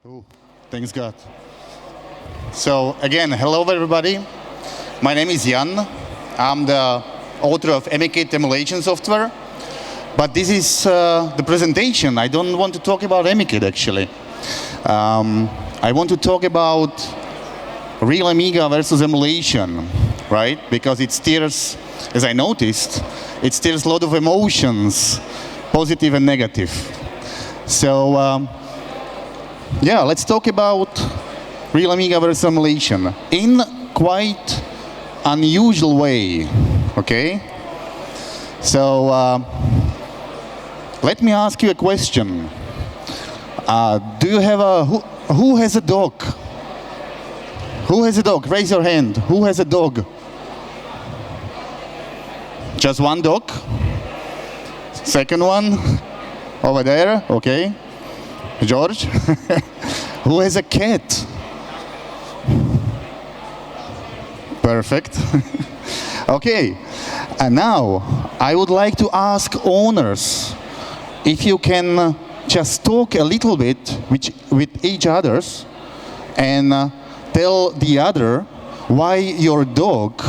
Oh, thanks God. So again, hello everybody. My name is Jan. I'm the author of Amikit Emulation software. But this is the presentation. I don't want to talk about Amikit actually. I want to talk about Real Amiga versus Emulation, right? Because it stirs, as I noticed, it stirs a lot of emotions, positive and negative. So yeah, let's talk about Real Amiga versus Emulation in quite unusual way, okay? So let me ask you a question. Do you have a, who has a dog? Who has a dog? Raise your hand. Who has a dog? Just one dog? Second one? Over there, okay. George? Who has a cat? Perfect. Okay, and now I would like to ask owners if you can just talk a little bit with each others and tell the other why your dog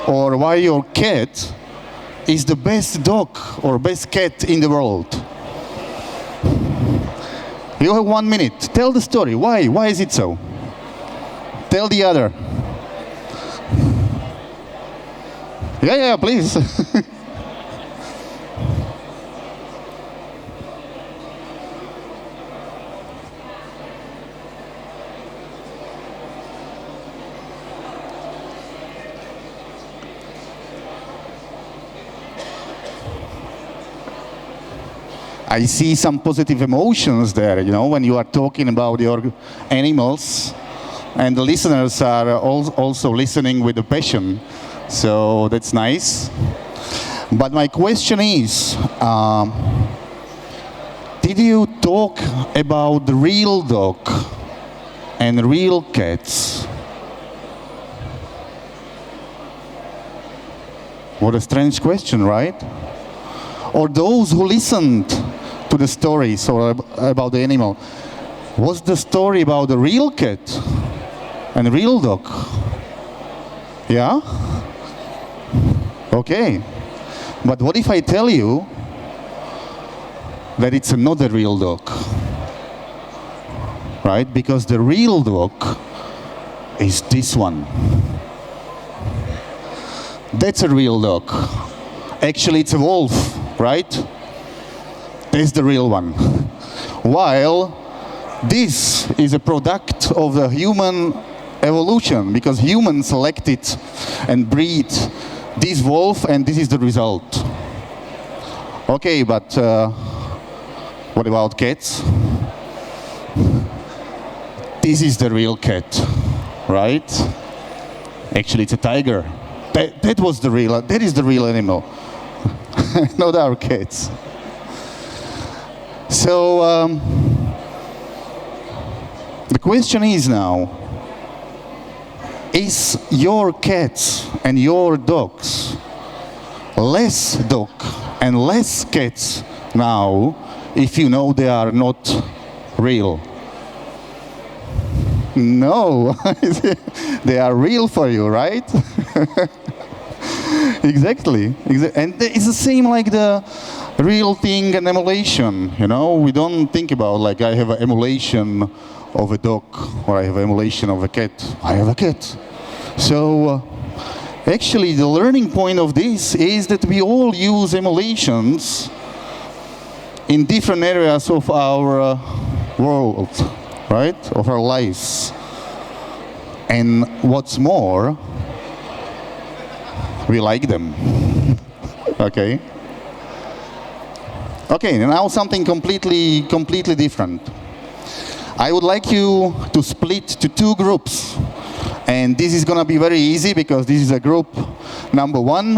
or why your cat is the best dog or best cat in the world. You have 1 minute. Tell the story. Why? Why is it so? Tell the other. Yeah, please. I see some positive emotions there, you know, when you are talking about your animals, and the listeners are also listening with a passion, so that's nice. But my question is, did you talk about the real dog and real cats? What a strange question, right? Or those who listened to the stories or about the animal, was the story about the real cat and real dog? Yeah? Okay. But what if I tell you that it's not a real dog? Right? Because the real dog is this one. That's a real dog. Actually, it's a wolf, right? That's the real one. While this is a product of the human evolution, because humans selected and breed this wolf, and this is the result. Okay, but what about cats? This is the real cat, right? Actually, it's a tiger. That was the real. That is the real animal, not our cats. So the question is now, is your cats and your dogs less dog and less cats now if you know they are not real? No, they are real for you, right? Exactly. And it's the same like the real thing and emulation, you know? We don't think about like I have an emulation of a dog or I have an emulation of a cat. I have a cat. So actually the learning point of this is that we all use emulations in different areas of our world, right? Of our lives. And what's more, we like them. Okay? Okay, now something completely different. I would like you to split to two groups. And this is going to be very easy because this is a group number 1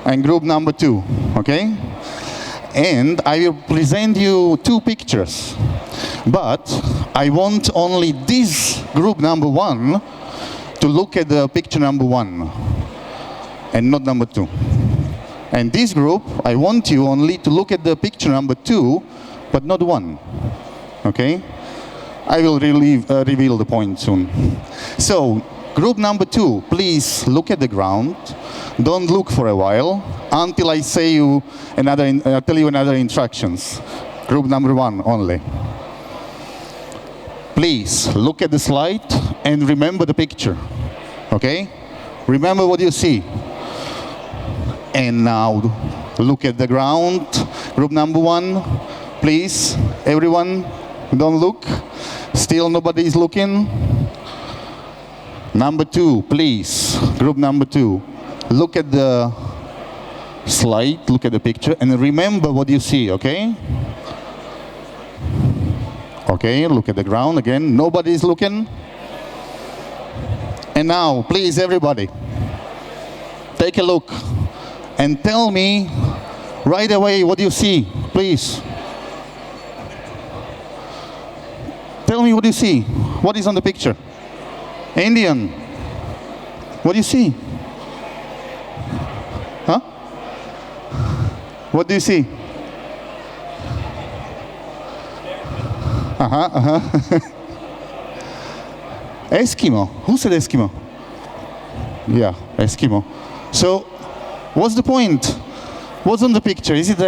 and group number 2. Okay? And I will present you 2 pictures. But I want only this group number 1 to look at the picture number 1 and not number 2. And this group, I want you only to look at the picture number 2, but not 1. Okay? I will reveal the point soon. So, group number 2, please look at the ground. Don't look for a while until I say you tell you another instructions. Group number 1 only. Please look at the slide and remember the picture. Okay? Remember what you see. And now look at the ground. Group number 1, please, everyone, don't look. Still nobody is looking. Number 2, please, group number 2, look at the slide, look at the picture, and remember what you see, okay? Okay, look at the ground again. Nobody is looking. And now, please, everybody, take a look and tell me right away what you see, please. Tell me what you see. What is on the picture? Indian. What do you see? Huh? What do you see? Eskimo. Who said Eskimo? Yeah, Eskimo. So, what's the point? What's on the picture? Is it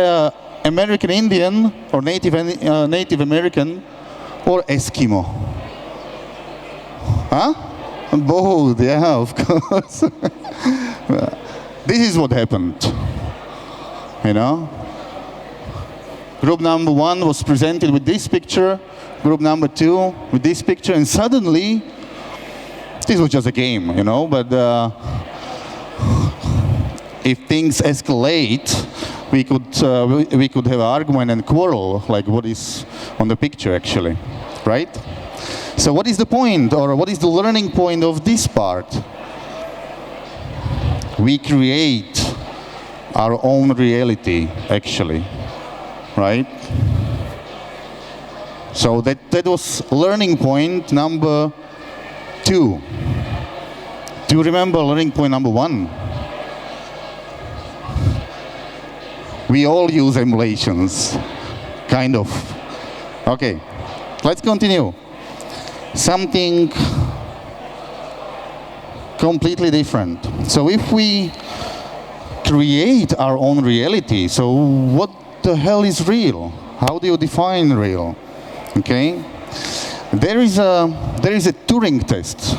American Indian or Native American or Eskimo? Huh? Both, yeah, of course. This is what happened. You know? Group number 1 was presented with this picture, group number 2 with this picture, and suddenly, this was just a game, you know, but if things escalate, we could have an argument and quarrel, like what is on the picture actually, right? So what is the point, or what is the learning point of this part? We create our own reality, actually, right? So that was learning point number 2. Do you remember learning point number 1? We all use emulations, kind of. Okay, let's continue. Something completely different. So if we create our own reality, so what the hell is real? How do you define real? Okay, there is a Turing test.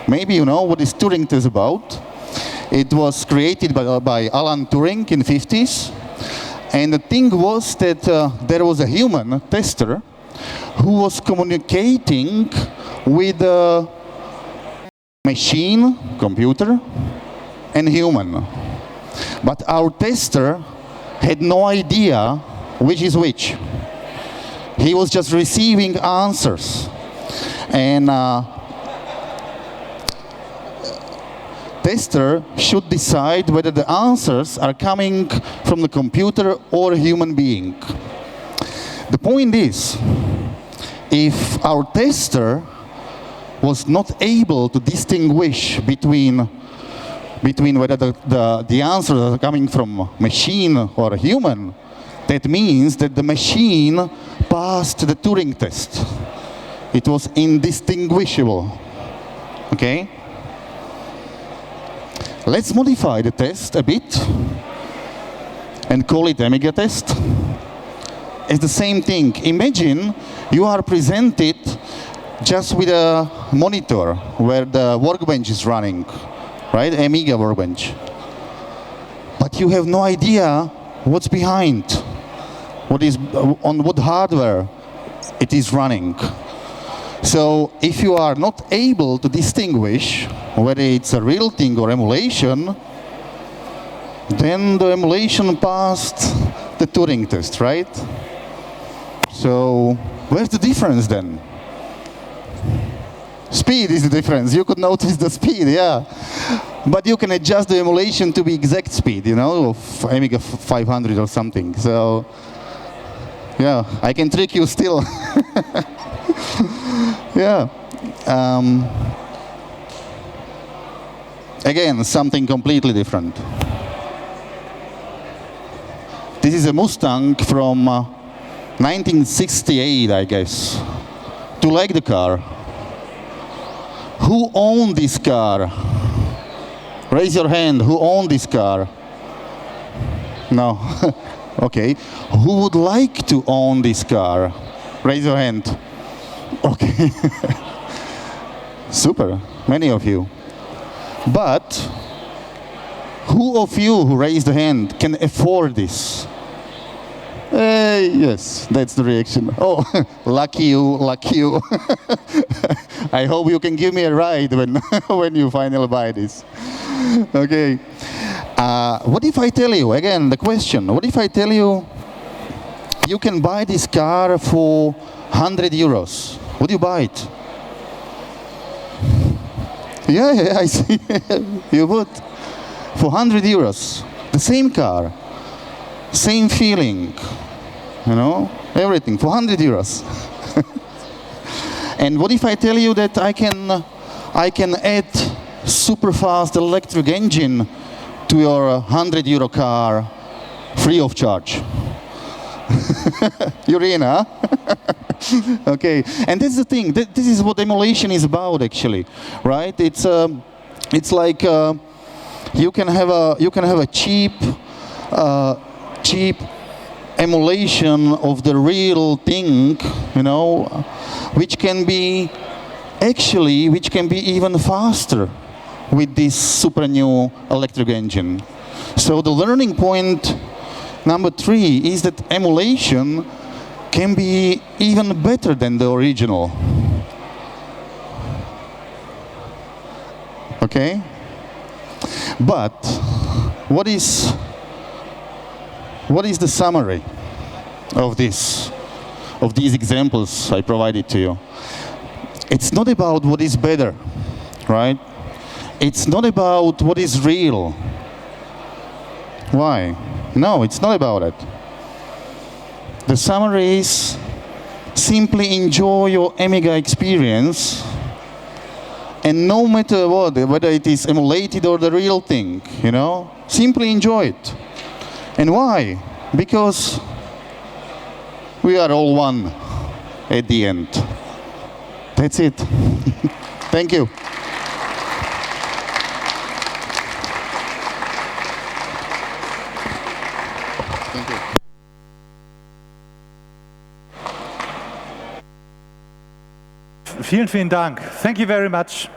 Maybe you know what is Turing test about. It was created by Alan Turing in the 50s, and the thing was that there was a human tester who was communicating with a machine, computer, and human. But our tester had no idea which is which. He was just receiving answers. And tester should decide whether the answers are coming from the computer or a human being. The point is, if our tester was not able to distinguish between whether the answers are coming from machine or a human, that means that the machine passed the Turing test. It was indistinguishable. Okay? Let's modify the test a bit and call it Amiga test. It's the same thing. Imagine you are presented just with a monitor where the workbench is running, right? Amiga workbench. But you have no idea what's behind, on what hardware it is running. So if you are not able to distinguish whether it's a real thing or emulation, then the emulation passed the Turing test, right? So where's the difference then? Speed is the difference. You could notice the speed, yeah. But you can adjust the emulation to be exact speed, you know, of Amiga 500 or something. So, yeah, I can trick you still. Yeah. Again, something completely different. This is a Mustang from 1968, I guess. to like the car? Who owned this car? Raise your hand, who owned this car? No. Okay. Who would like to own this car? Raise your hand. Okay. Super, many of you. But who of you who raised the hand can afford this? Yes, that's the reaction. Oh, lucky you, lucky you. I hope you can give me a ride when, when you finally buy this. Okay. What if I tell you, again, the question, what if I tell you you can buy this car for 100 euros? Would you buy it? Yeah, I see. You would. For 100 euros. The same car. Same feeling. You know? Everything. For 100 euros. And what if I tell you that I can add super fast electric engine to your 100 euro car free of charge? You're in, huh? Okay, and that's the thing. This is what emulation is about, actually, right? It's like you can have a cheap emulation of the real thing, you know, which can be even faster with this super new electric engine. So the learning point number 3 is that emulation can be even better than the original. Okay? But what is the summary of these examples I provided to you? It's not about what is better, right? It's not about what is real. Why? No, it's not about it. The summary is simply enjoy your Amiga experience, and no matter what, whether it is emulated or the real thing, you know, simply enjoy it. And why? Because we are all one at the end. That's it. Thank you. Thank you. Vielen, vielen Dank. Thank you very much.